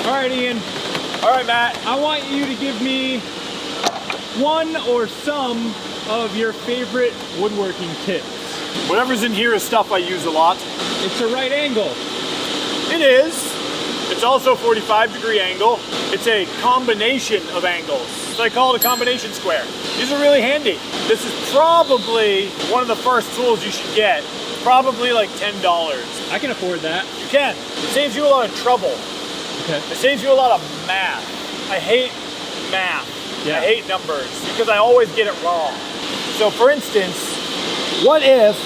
All right, Ian. All right, Matt. I want you to give me one or some of your favorite woodworking tips. Whatever's in here is stuff I use a lot. It's a right angle. It is. It's also a 45-degree angle. It's a combination of angles. So I call it a combination square. These are really handy. This is probably one of the first tools you should get. Probably like $10. I can afford that. You can. It saves you a lot of trouble. Okay. It saves you a lot of math. I hate math. Yeah. I hate numbers because I always get it wrong. So for instance, what if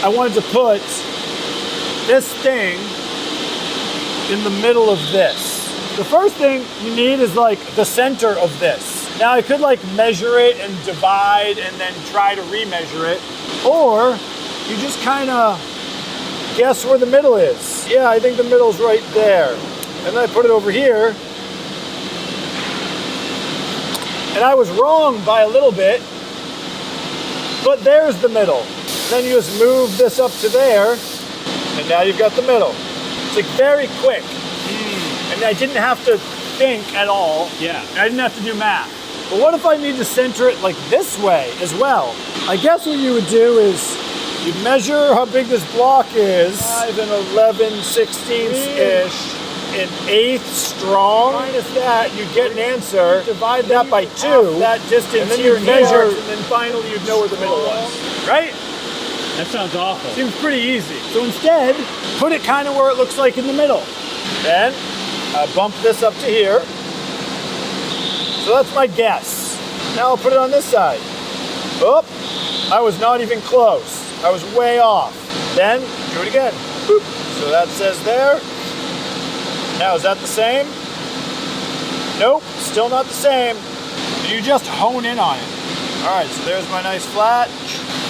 I wanted to put this thing in the middle of this? The first thing you need is like the center of this. Now I could like measure it and divide and then try to remeasure it, or you just kind of guess where the middle is. Yeah, I think the middle's right there. And then I put it over here. And I was wrong by a little bit, but there's the middle. Then you just move this up to there, and now you've got the middle. It's like very quick. And I didn't have to think at all. Yeah. I didn't have to do math. But what if I need to center it like this way as well? I guess what you would do is you'd measure how big this block is. 5 and 11/16-ish. An eighth strong. Minus that, you get an answer. Divide that by 2. That distance, and then you measure, and then finally you'd know where the middle was. Right? That sounds awful. Seems pretty easy. So instead, put it kind of where it looks like in the middle. Then bump this up to here. So that's my guess. Now I'll put it on this side. Oh, I was not even close. I was way off. Then do it again. Boop. So that says there. Now, is that the same? Nope, still not the same. You just hone in on it. All right, so there's my nice flat.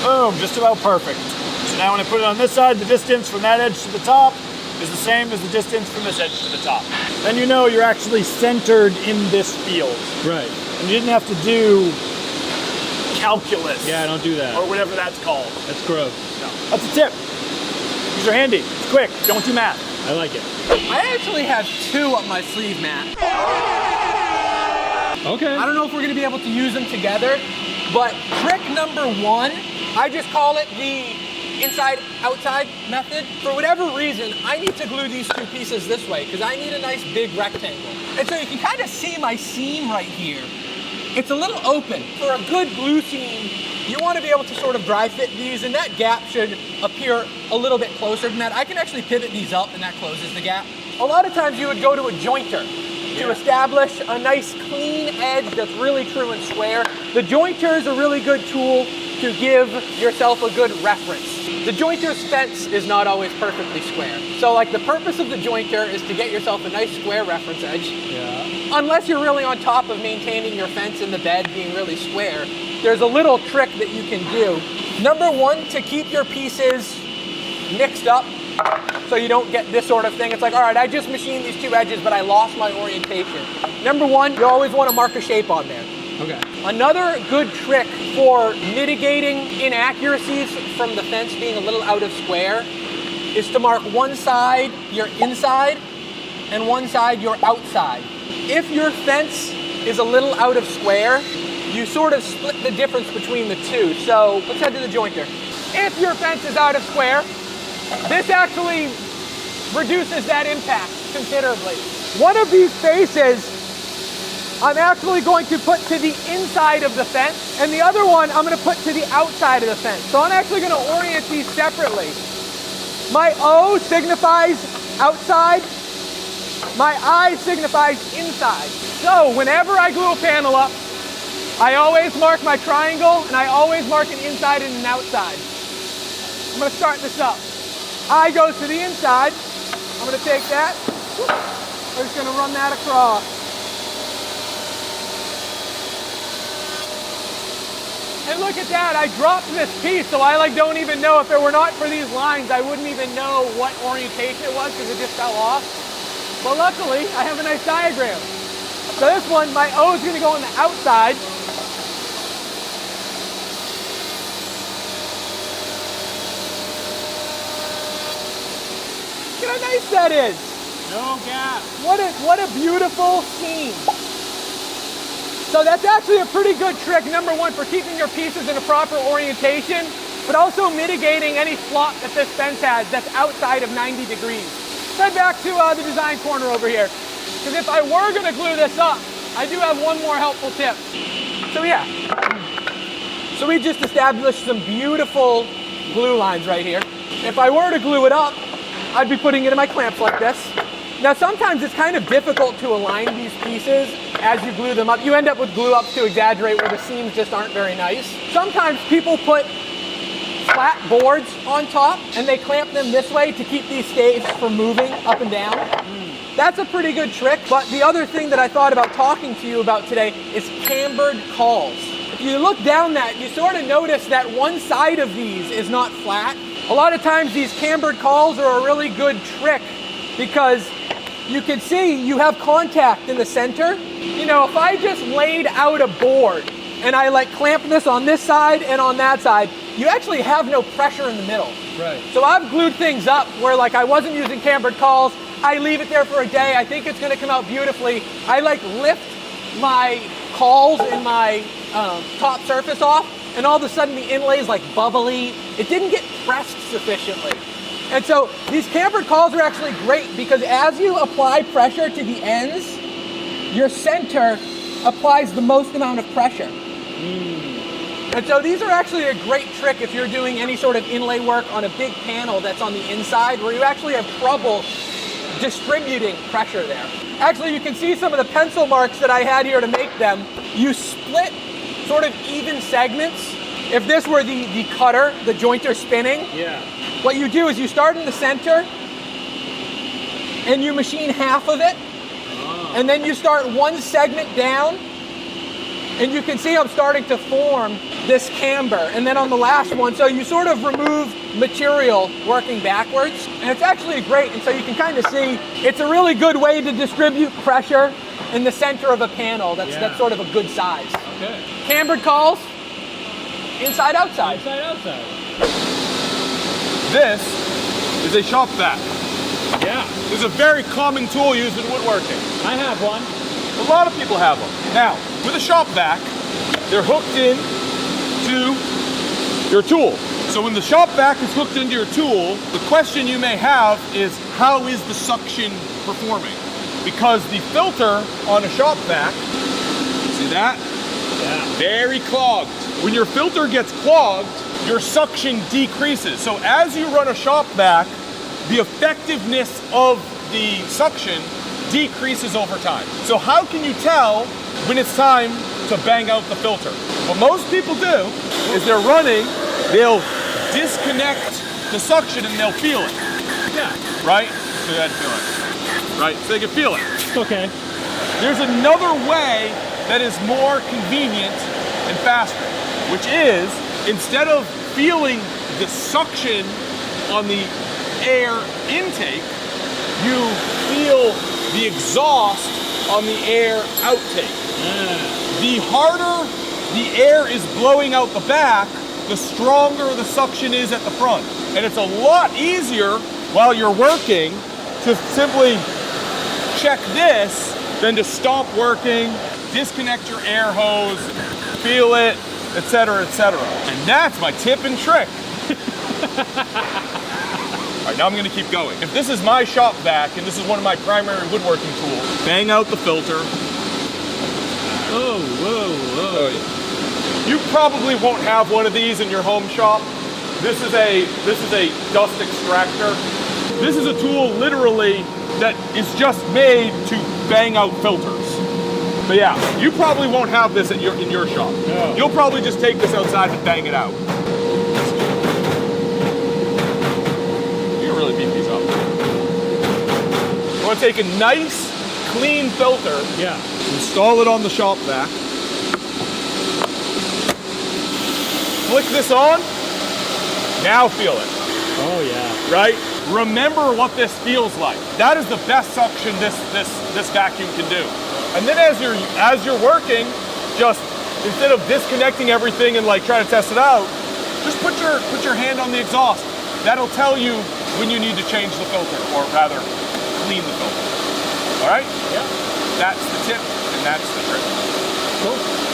Boom, just about perfect. So now when I put it on this side, the distance from that edge to the top is the same as the distance from this edge to the top. Then you know you're actually centered in this field. Right. And you didn't have to do calculus. Yeah, don't do that. Or whatever that's called. That's gross. No. That's a tip. These are handy. It's quick. Don't do math. I like it. I actually have 2 up my sleeve, Matt. Okay. I don't know if we're gonna be able to use them together, but trick number 1, I just call it the inside-outside method. For whatever reason, I need to glue these 2 pieces this way because I need a nice big rectangle. And so you can kind of see my seam right here. It's a little open. For a good glue seam, you want to be able to sort of dry fit these, and that gap should appear a little bit closer than that. I can actually pivot these up and that closes the gap. A lot of times you would go to a jointer to establish a nice clean edge that's really true and square. The jointer is a really good tool to give yourself a good reference. The jointer's fence is not always perfectly square. So like the purpose of the jointer is to get yourself a nice square reference edge. Yeah. Unless you're really on top of maintaining your fence and the bed being really square, there's a little trick that you can do. Number 1, to keep your pieces mixed up so you don't get this sort of thing. It's like, all right, I just machined these 2 edges, but I lost my orientation. Number 1, you always want to mark a shape on there. Okay. Another good trick for mitigating inaccuracies from the fence being a little out of square is to mark one side your inside and one side your outside. If your fence is a little out of square, you sort of split the difference between the 2. So let's head to the jointer. If your fence is out of square, this actually reduces that impact considerably. One of these faces I'm actually going to put to the inside of the fence, and the other one I'm going to put to the outside of the fence. So I'm actually going to orient these separately. My O signifies outside, my I signifies inside. So whenever I glue a panel up, I always mark my triangle, and I always mark an inside and an outside. I'm going to start this up. I goes to the inside. I'm going to take that. We're just going to run that across. And look at that, I dropped this piece, so I don't even know. If it were not for these lines, I wouldn't even know what orientation it was because it just fell off. But luckily, I have a nice diagram. So this one, my O is going to go on the outside. Look at how nice that is. No gap. What a beautiful scene. So that's actually a pretty good trick, number one, for keeping your pieces in a proper orientation, but also mitigating any flop that this fence has that's outside of 90 degrees. Head back to the design corner over here, because if I were gonna glue this up, I do have one more helpful tip. So yeah, so we just established some beautiful glue lines right here. If I were to glue it up, I'd be putting it in my clamps like this. Now sometimes it's kind of difficult to align these pieces as you glue them up. You end up with glue ups to exaggerate where the seams just aren't very nice. Sometimes people put flat boards on top and they clamp them this way to keep these staves from moving up and down. That's a pretty good trick, but the other thing that I thought about talking to you about today is cambered cauls. If you look down that, you sort of notice that one side of these is not flat. A lot of times these cambered cauls are a really good trick because you can see you have contact in the center. You know, if I just laid out a board and I like clamp this on this side and on that side, you actually have no pressure in the middle. Right. So I've glued things up where like I wasn't using cambered cauls. I leave it there for a day. I think it's gonna come out beautifully. I like lift my cauls in my top surface off, and all of a sudden the inlay is like bubbly. It didn't get pressed sufficiently. And so these cambered cauls are actually great because as you apply pressure to the ends, your center applies the most amount of pressure. And so these are actually a great trick if you're doing any sort of inlay work on a big panel that's on the inside where you actually have trouble distributing pressure there. Actually, you can see some of the pencil marks that I had here to make them. You split sort of even segments. If this were the cutter, the jointer spinning, Yeah. what you do is you start in the center and you machine half of it, and then you start one segment down, and you can see I'm starting to form this camber. And then on the last one, so you sort of remove material working backwards, and it's actually great. And so you can kind of see it's a really good way to distribute pressure in the center of a panel. That's sort of a good size. Okay. Cambered cauls, inside outside. Inside outside. This is a shop vac. Yeah. This is a very common tool used in woodworking. I have one. A lot of people have them. Now, with a shop vac, they're hooked in to your tool. So when the shop vac is hooked into your tool, the question you may have is, how is the suction performing? Because the filter on a shop vac, see that? Yeah. Very clogged. When your filter gets clogged, your suction decreases. So as you run a shop vac, the effectiveness of the suction decreases over time. So how can you tell when it's time to bang out the filter? What most people do is they're running, they'll disconnect the suction and they'll feel it. Yeah. Right? So you had to feel it. Right? So they can feel it. Okay. There's another way that is more convenient and faster, which is instead of feeling the suction on the air intake, you feel the exhaust on the air outtake. The harder the air is blowing out the back, the stronger the suction is at the front. And it's a lot easier while you're working to simply check this than to stop working, disconnect your air hose, feel it, etc., etc. And that's my tip and trick. All right, now I'm gonna keep going. If this is my shop vac, and this is one of my primary woodworking tools, bang out the filter. Oh, whoa. Oh, yeah. You probably won't have one of these in your home shop. This is a dust extractor. This is a tool literally that is just made to bang out filters. But yeah, you probably won't have this in your shop. No. You'll probably just take this outside and bang it out. You can really beat these up. You want to take a nice, clean filter, Yeah. install it on the shop vac, flick this on, now feel it, Oh yeah. right? Remember what this feels like. That is the best suction this vacuum can do. And then as you're working, just instead of disconnecting everything and like trying to test it out, just put your hand on the exhaust. That'll tell you when you need to change the filter, or rather clean the filter. All right? Yeah. That's the tip, and that's the trick. Cool.